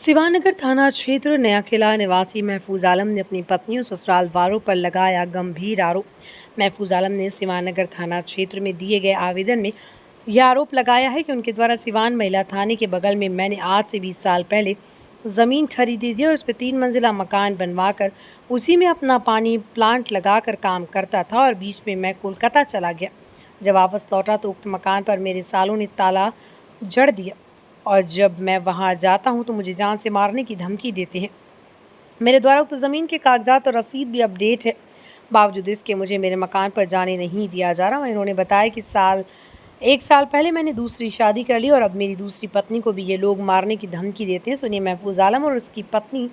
सिवानगर थाना क्षेत्र नया किला निवासी महफूज आलम ने अपनी पत्नी और ससुराल वालों पर लगाया गंभीर आरोप। महफूज आलम ने सिवानगर थाना क्षेत्र में दिए गए आवेदन में यह आरोप लगाया है कि उनके द्वारा सिवान महिला थाने के बगल में मैंने आज से 20 साल पहले ज़मीन खरीदी थी और उस पर 3 मंजिला मकान बनवाकर उसी में अपना पानी प्लांट लगाकर काम करता था और बीच में मैं कोलकाता चला गया। जब वापस लौटा तो उक्त मकान पर मेरे सालों ने ताला जड़ दिया और जब मैं वहां जाता हूं तो मुझे जान से मारने की धमकी देते हैं। मेरे द्वारा उक्त ज़मीन के कागजात और रसीद भी अपडेट है, बावजूद इसके मुझे मेरे मकान पर जाने नहीं दिया जा रहा। इन्होंने बताया कि 1 साल पहले मैंने दूसरी शादी कर ली और अब मेरी दूसरी पत्नी को भी ये लोग मारने की धमकी देते हैं। सुनिए महफूज आलम और उसकी पत्नी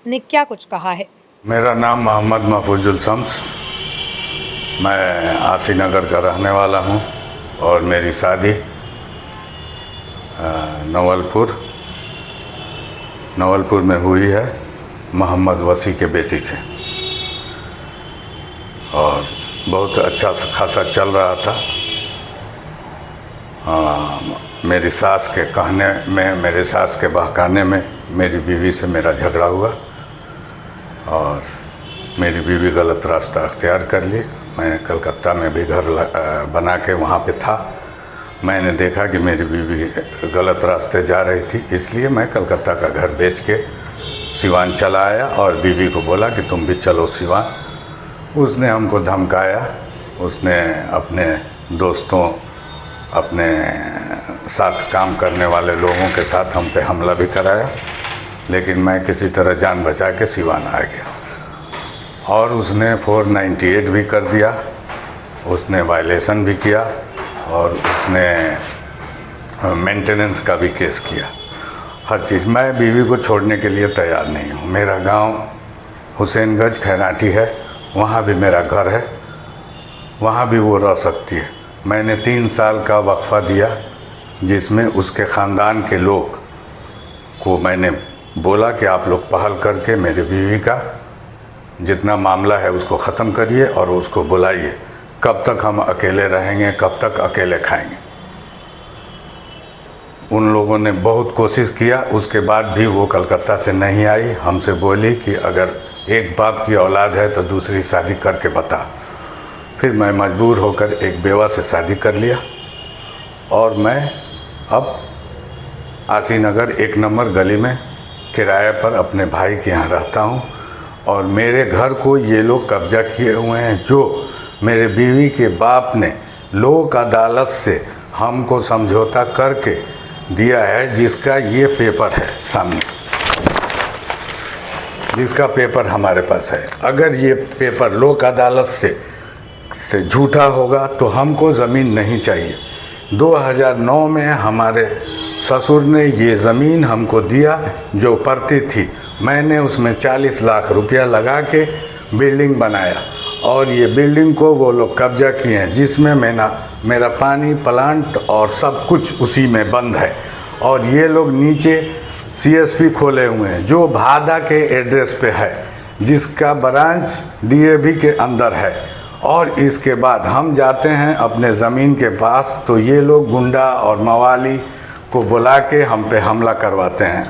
ने क्या कुछ कहा है। मेरा नाम मोहम्मद महफूजुल शम्स, मैं आसी नगर का रहने वाला हूँ और मेरी शादी नवलपुर में हुई है मोहम्मद वसी के बेटी से और बहुत अच्छा खासा चल रहा था। मेरी सास के कहने में, मेरे सास के बहकाने में मेरी बीवी से मेरा झगड़ा हुआ और मेरी बीवी गलत रास्ता अख्तियार कर ली। मैं कलकत्ता में भी घर बना के वहाँ पे था। मैंने देखा कि मेरी बीवी गलत रास्ते जा रही थी, इसलिए मैं कलकत्ता का घर बेच के सिवान चला आया और बीवी को बोला कि तुम भी चलो सिवान। उसने हमको धमकाया, उसने अपने दोस्तों, अपने साथ काम करने वाले लोगों के साथ हम पे हमला भी कराया, लेकिन मैं किसी तरह जान बचा के सिवान आ गया। और उसने 498 भी कर दिया, उसने वायलेशन भी किया और उसने मेंटेनेंस का भी केस किया, हर चीज़। मैं बीवी को छोड़ने के लिए तैयार नहीं हूँ। मेरा गांव हुसैनगंज खैराटी है, वहाँ भी मेरा घर है, वहाँ भी वो रह सकती है। मैंने 3 साल का वक्फा दिया जिसमें उसके ख़ानदान के लोग को मैंने बोला कि आप लोग पहल करके मेरी बीवी का जितना मामला है उसको ख़त्म करिए और उसको बुलाइए। कब तक हम अकेले रहेंगे, कब तक अकेले खाएंगे। उन लोगों ने बहुत कोशिश किया, उसके बाद भी वो कलकत्ता से नहीं आई। हमसे बोली कि अगर एक बाप की औलाद है तो दूसरी शादी करके बता। फिर मैं मजबूर होकर एक बेवा से शादी कर लिया और मैं अब आसी नगर 1 नंबर गली में किराए पर अपने भाई के यहाँ रहता हूँ और मेरे घर को ये लोग कब्जा किए हुए हैं। जो मेरे बीवी के बाप ने लोक अदालत से हमको समझौता करके दिया है, जिसका ये पेपर है सामने, जिसका पेपर हमारे पास है। अगर ये पेपर लोक अदालत से झूठा होगा तो हमको ज़मीन नहीं चाहिए। 2009 में हमारे ससुर ने ये ज़मीन हमको दिया जो पड़ती थी। मैंने उसमें 40 लाख रुपया लगा के बिल्डिंग बनाया और ये बिल्डिंग को वो लोग कब्जा किए हैं, जिसमें मेरा पानी प्लांट और सब कुछ उसी में बंद है। और ये लोग नीचे CSP खोले हुए हैं जो भादा के एड्रेस पे है, जिसका ब्रांच DAV के अंदर है। और इसके बाद हम जाते हैं अपने ज़मीन के पास तो ये लोग गुंडा और मवाली को बुला के हम पे हमला करवाते हैं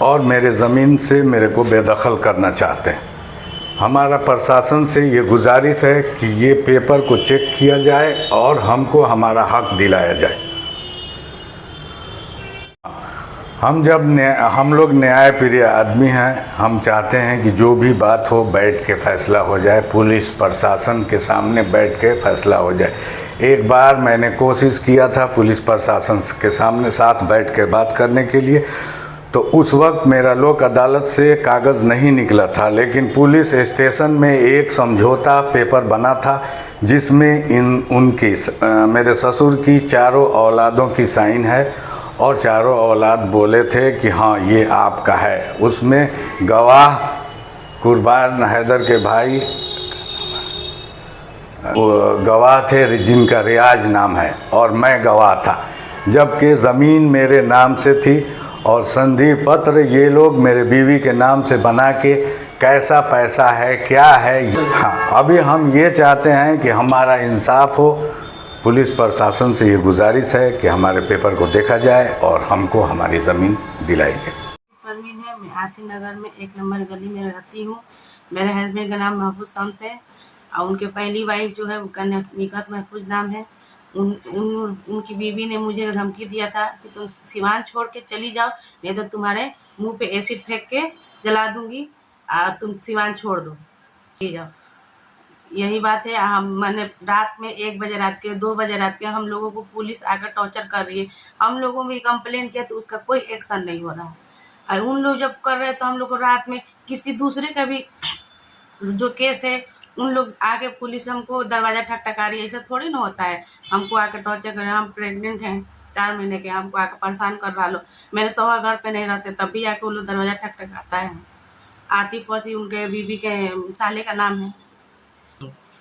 और मेरे ज़मीन से मेरे को बेदखल करना चाहते हैं। हमारा प्रशासन से ये गुजारिश है कि ये पेपर को चेक किया जाए और हमको हमारा हक दिलाया जाए। हम लोग न्यायप्रिय आदमी हैं। हम चाहते हैं कि जो भी बात हो बैठ के फैसला हो जाए, पुलिस प्रशासन के सामने बैठ के फैसला हो जाए। एक बार मैंने कोशिश किया था पुलिस प्रशासन के सामने साथ बैठ के बात करने के लिए, तो उस वक्त मेरा लोक अदालत से कागज़ नहीं निकला था, लेकिन पुलिस स्टेशन में एक समझौता पेपर बना था जिसमें उनकी मेरे ससुर की 4 औलादों की साइन है और 4 औलाद बोले थे कि हाँ ये आपका है। उसमें गवाह कुर्बान हैदर के भाई गवाह थे जिनका रियाज नाम है और मैं गवाह था, जबकि ज़मीन मेरे नाम से थी और संधि पत्र ये लोग मेरे बीवी के नाम से बना के कैसा पैसा है क्या है। हाँ, अभी हम ये चाहते हैं कि हमारा इंसाफ हो। पुलिस प्रशासन से ये गुजारिश है कि हमारे पेपर को देखा जाए और हमको हमारी ज़मीन दिलाई जाए। परवीन है। मैं आसिफ नगर में 1 नंबर गली में रहती हूँ। मेरे हस्बैंड का नाम महफूज शम्स है और उनके पहली वाइफ जो है उनका निकहत महफूज नाम है। उनकी बीवी ने मुझे धमकी दिया था कि तुम सिवान छोड़ के चली जाओ, नहीं तो तुम्हारे मुंह पे एसिड फेंक के जला दूंगी, तुम सिवान छोड़ दो, चली जाओ। यही बात है। मैंने रात में 1 बजे रात के 2 बजे रात के हम लोगों को पुलिस आकर टॉर्चर कर रही है। हम लोगों में कंप्लेन किया तो उसका कोई एक्शन नहीं हो रहा है। और उन लोग जब कर रहे हैं तो हम लोग को रात में किसी दूसरे का भी जो केस है उन लोग आके पुलिस हमको दरवाज़ा ठकठका रही है। ऐसा थोड़ी ना होता है। हमको आके टॉर्चर कर रहे हैं। हम प्रेग्नेंट हैं 4 महीने के, हमको आके परेशान कर रहा लो। मेरे शौहर घर पे नहीं रहते तब भी आके वो लोग दरवाज़ा ठकठकाता है। आतिफ वसी उनके बीवी के साले का नाम है।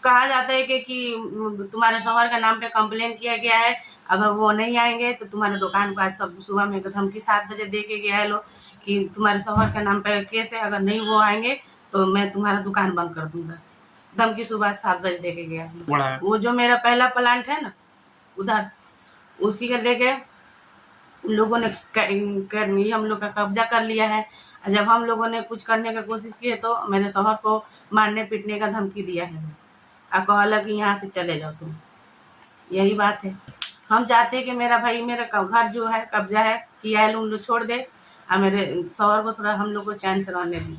कहा जाता है कि तुम्हारे शौहर के नाम पे कंप्लेन किया गया है, अगर वो नहीं आएंगे तो तुम्हारे दुकान को आज सब सुबह में धमकी 7 बजे दे के गया है लोग कि तुम्हारे शौहर के नाम पे केस है, अगर नहीं वो आएंगे तो मैं तुम्हारा दुकान बंद कर दूंगा। धमकी सुबह 7 बजे दे के गया है। वो जो मेरा पहला प्लांट है ना उधर, उसी का लेके उन लोगों ने हम लोग का कब्जा कर लिया है। जब हम लोगों ने कुछ करने का कोशिश की तो मेरे शौहर को मारने पीटने का धमकी दिया है और कहला कि यहाँ से चले जाओ तुम। यही बात है। हम चाहते हैं कि मेरा भाई मेरा घर जो है कब्जा है किया है, उन लोग छोड़ दे और मेरे शौहर को थोड़ा हम लोग को चैन से रहने दिए।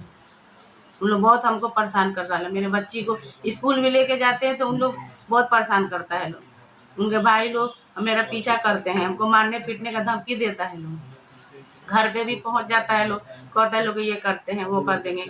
उन लोग बहुत हमको परेशान कर रहा है। मेरे बच्ची को स्कूल भी लेके जाते हैं तो उन लोग बहुत परेशान करता है लोग। उनके भाई लोग मेरा पीछा करते हैं, हमको मारने पीटने का धमकी देता है लोग। घर पे भी पहुंच जाता है लोग, कहता है लोग ये करते हैं वो कर देंगे।